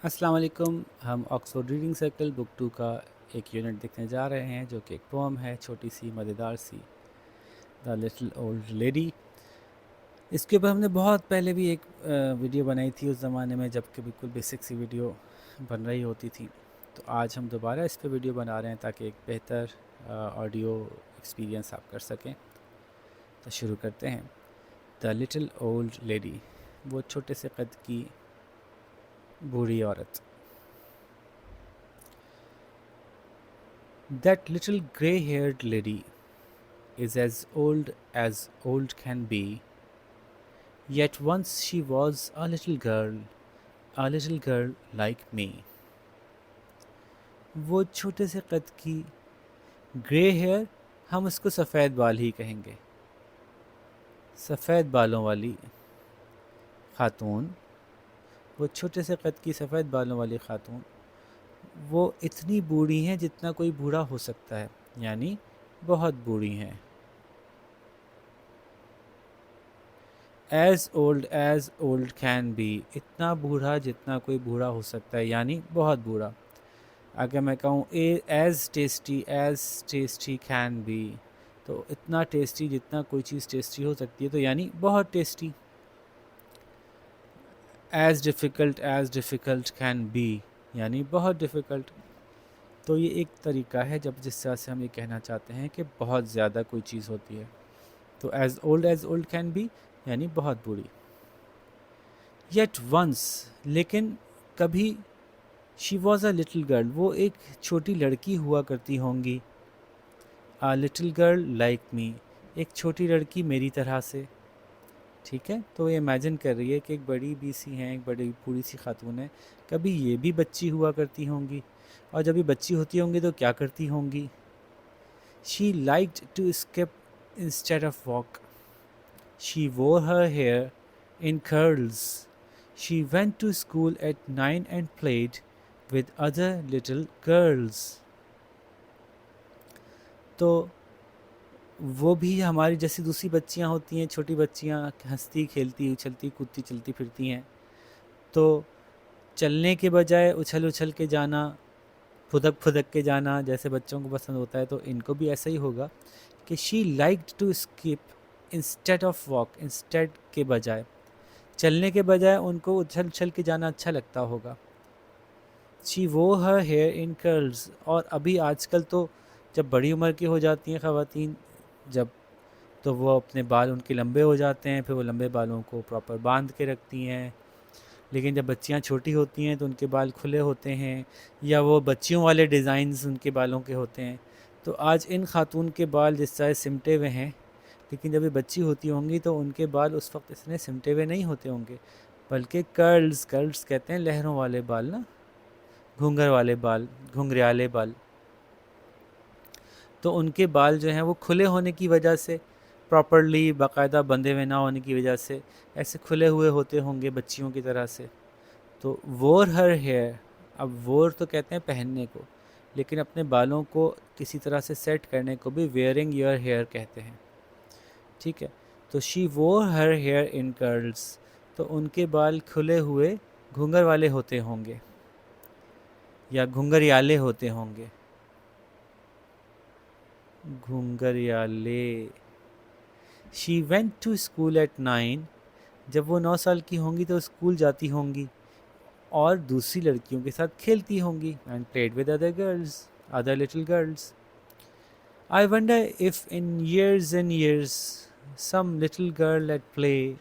अस्सलाम वालेकुम। हम ऑक्सफोर्ड रीडिंग सर्कल बुक 2 का एक यूनिट देखने जा रहे हैं जो कि एक पोम है, छोटी सी मज़ेदार सी, द लिटिल ओल्ड लेडी। इसके ऊपर हमने बहुत पहले भी एक वीडियो बनाई थी उस ज़माने में, जबकि बिल्कुल बेसिक सी वीडियो बन रही होती थी। तो आज हम दोबारा इस पे वीडियो बना रहे हैं ताकि एक बेहतर ऑडियो एक्सपीरियंस आप कर सकें। तो शुरू करते हैं। द लिटिल ओल्ड लेडी, वो छोटे से कद की बूढ़ी औरत। That little grey-haired lady is as old can be, yet once she was a little girl like me. वो छोटे से कद की ग्रे हेयर, हम उसको सफ़ेद बाल ही कहेंगे, सफ़ेद बालों वाली खातून, वो छोटे से कद की सफ़ेद बालों वाली खातून, वो इतनी बूढ़ी हैं जितना कोई बूढ़ा हो सकता है, यानी बहुत बूढ़ी हैं। एज़ ओल्ड कैन बी, इतना बूढ़ा जितना कोई बूढ़ा हो सकता है, यानी बहुत बूढ़ा। अगर मैं कहूँ एज़ टेस्टी कैन बी, तो इतना टेस्टी जितना कोई चीज़ टेस्टी हो सकती है, तो यानी बहुत tasty. As difficult can be, यानी बहुत डिफ़िकल्ट। तो ये एक तरीका है जब जिस तरह से हम ये कहना चाहते हैं कि बहुत ज़्यादा कोई चीज़ होती है। तो एज़ ओल्ड कैन बी यानी बहुत बूढ़ी। येट वंस, लेकिन कभी, she was a little girl, वो एक छोटी लड़की हुआ करती होंगी। A little girl like me, एक छोटी लड़की मेरी तरह से। ठीक है, तो ये इमेजिन कर रही है कि एक बड़ी भी सी हैं, एक बड़ी बूढ़ी सी खातून है, कभी ये भी बच्ची हुआ करती होंगी, और जब ये बच्ची होती होंगी तो क्या करती होंगी। She liked to skip instead of walk, she wore her hair in curls. She went to school at 9 and played with other little girls. तो वो भी हमारी जैसी दूसरी बच्चियां होती हैं, छोटी बच्चियां हंसती खेलती उछलती कूदती चलती फिरती हैं। तो चलने के बजाय उछल उछल के जाना, फुदक फुदक के जाना जैसे बच्चों को पसंद होता है, तो इनको भी ऐसा ही होगा कि she liked to skip instead of walk, instead के बजाय, चलने के बजाय उनको उछल उछल के जाना अच्छा लगता होगा। शी वो हर हेयर इन कर्ल्स, और अभी आजकल तो जब बड़ी उम्र की हो जाती हैं ख़वातीन, जब तो वो अपने बाल उनके लंबे हो जाते हैं, फिर वो लंबे बालों को प्रॉपर बांध के रखती हैं। लेकिन जब बच्चियां छोटी होती हैं तो उनके बाल खुले होते हैं, या वो बच्चियों वाले डिज़ाइंस उनके बालों के होते हैं। तो आज इन खातून के बाल जिस तरह सिमटे हुए हैं, लेकिन जब ये बच्ची होती होंगी तो उनके बाल उस वक्त इतने सिमटे हुए नहीं होते होंगे, बल्कि कर्ल्स कहते हैं लहरों वाले बाल ना, घूंघर वाले बाल, घुंघराले बाल। तो उनके बाल जो हैं वो खुले होने की वजह से, प्रॉपरली बाकायदा बंधे हुए ना होने की वजह से ऐसे खुले हुए होते होंगे बच्चियों की तरह से। तो वोर हर हेयर, अब वोर तो कहते हैं पहनने को, लेकिन अपने बालों को किसी तरह से सेट करने को भी वेयरिंग योर हेयर कहते हैं। ठीक है, तो she wore her here in curls, तो उनके बाल खुले हुए घूंघर वाले होते होंगे या घुंघरियाले होते होंगे, घुंघरियाले। She went to school at 9, जब वो 9 साल की होंगी तो स्कूल जाती होंगी और दूसरी लड़कियों के साथ खेलती होंगी, and played with other little girls. I wonder if in years and years some little girl at play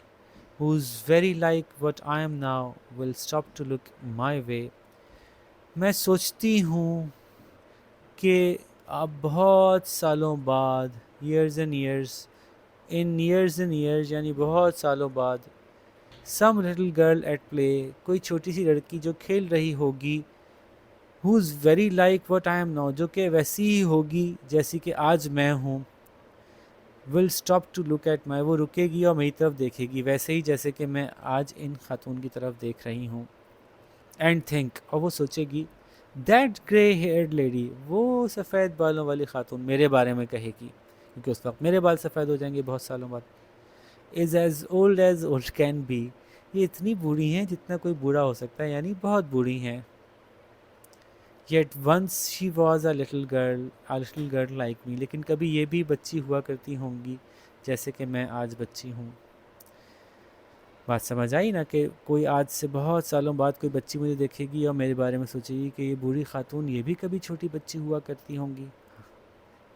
who's very like what I am now will stop to look my way. मैं सोचती हूँ कि अब बहुत सालों बाद, years and years, in years and years यानी बहुत सालों बाद, some little girl at play, कोई छोटी सी लड़की जो खेल रही होगी, who's very like what I am now, जो कि वैसी ही होगी जैसी कि आज मैं हूँ, will stop to look at my, वो रुकेगी और मेरी तरफ देखेगी वैसे ही जैसे कि मैं आज इन खातून की तरफ देख रही हूँ। एंड थिंक, और वो सोचेगी, दैट ग्रे हेयर्ड लेडी, वो सफ़ेद बालों वाली खातून मेरे बारे में कहेगी, क्योंकि उस वक्त मेरे बाल सफ़ेद हो जाएंगे बहुत सालों बाद। Is as old can be, یہ اتنی بوڑھی ہیں جتنا کوئی بوڑھا ہو سکتا ہے، یعنی بہت بوڑھی ہیں. Yet once she was a little girl like me. لیکن کبھی یہ بھی بچی ہوا کرتی ہوں گی جیسے کہ میں آج بچی ہوں. بات سمجھ آئی نا کہ کوئی آج سے بہت سالوں بعد کوئی بچی مجھے دیکھے گی اور میرے بارے میں سوچے گی کہ یہ بوڑھی خاتون یہ بھی کبھی چھوٹی بچی ہوا کرتی ہوں گی.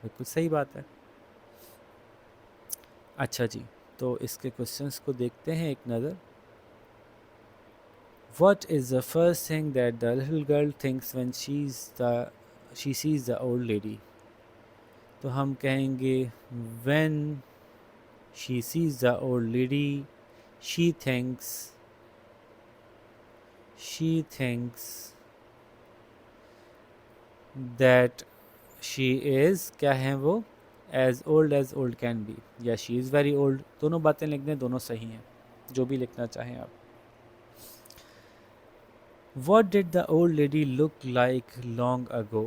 بالکل صحیح بات ہے. اچھا جی، تو اس کے کوشچنس کو دیکھتے ہیں ایک نظر. What is the first thing that the little girl thinks when she sees the old lady? تو ہم کہیں گے when she sees the old lady, she thinks that she is کیا ہیں وہ as old can be یا she is very old. دونوں باتیں لکھ دیں، دونوں صحیح ہیں، جو بھی لکھنا چاہیں آپ. What did the old lady look like long ago?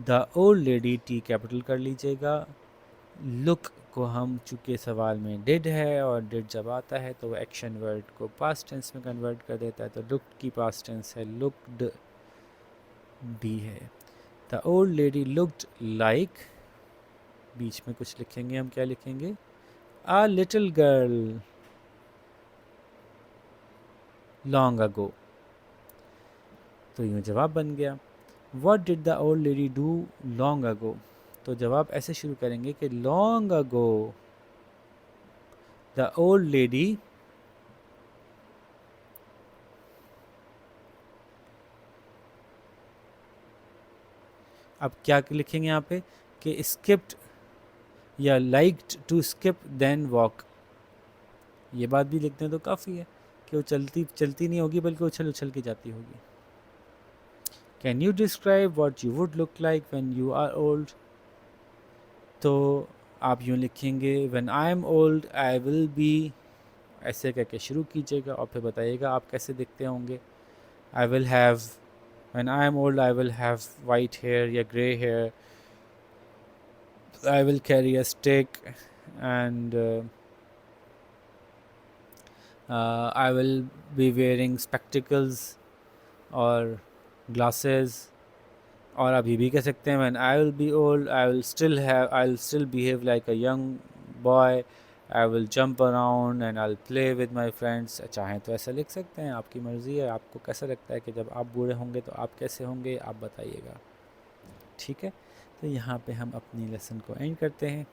The old lady T capital کر لیجئے گا. look کو ہم چونکہ سوال میں did ہے اور did جب آتا ہے تو وہ ایکشن ورڈ کو past tense میں کنورٹ کر دیتا ہے، تو looked کی past tense ہے looked بھی ہے. The old lady looked like بیچ میں کچھ لکھیں گے، ہم کیا لکھیں گے a little girl long ago. تو یوں جواب بن گیا. What did the old lady do long ago? تو جواب ایسے شروع کریں گے کہ long ago the old lady اب کیا لکھیں گے یہاں پہ کہ skipped یا liked to skip then walk. یہ بات بھی لکھ دیں تو کافی ہے کہ وہ چلتی نہیں ہوگی بلکہ اچھل کے جاتی ہوگی. Can you describe what you would look like when you are old? تو آپ یوں لکھیں گے when I am old I will be ایسے کہہ کے شروع کیجیے گا اور پھر بتائیے گا آپ کیسے دکھتے ہوں گے. I will have when I am old I will have white hair یا grey hair. I will carry a stick and I will be wearing spectacles اور glasses. اور آپ یہ بھی کہہ سکتے ہیں when I will be old I will still behave like a young boy. I will jump around and I'll play with my friends. چاہیں تو ایسا لکھ سکتے ہیں، آپ کی مرضی ہے. آپ کو کیسا لگتا ہے کہ جب آپ بوڑھے ہوں گے تو آپ کیسے ہوں گے، آپ بتائیے گا. ٹھیک ہے، تو یہاں پہ ہم اپنی لیسن کو اینڈ کرتے ہیں.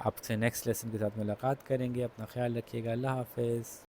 آپ سے نیکسٹ لیسن کے ساتھ ملاقات کریں گے. اپنا خیال رکھیے گا. اللہ حافظ.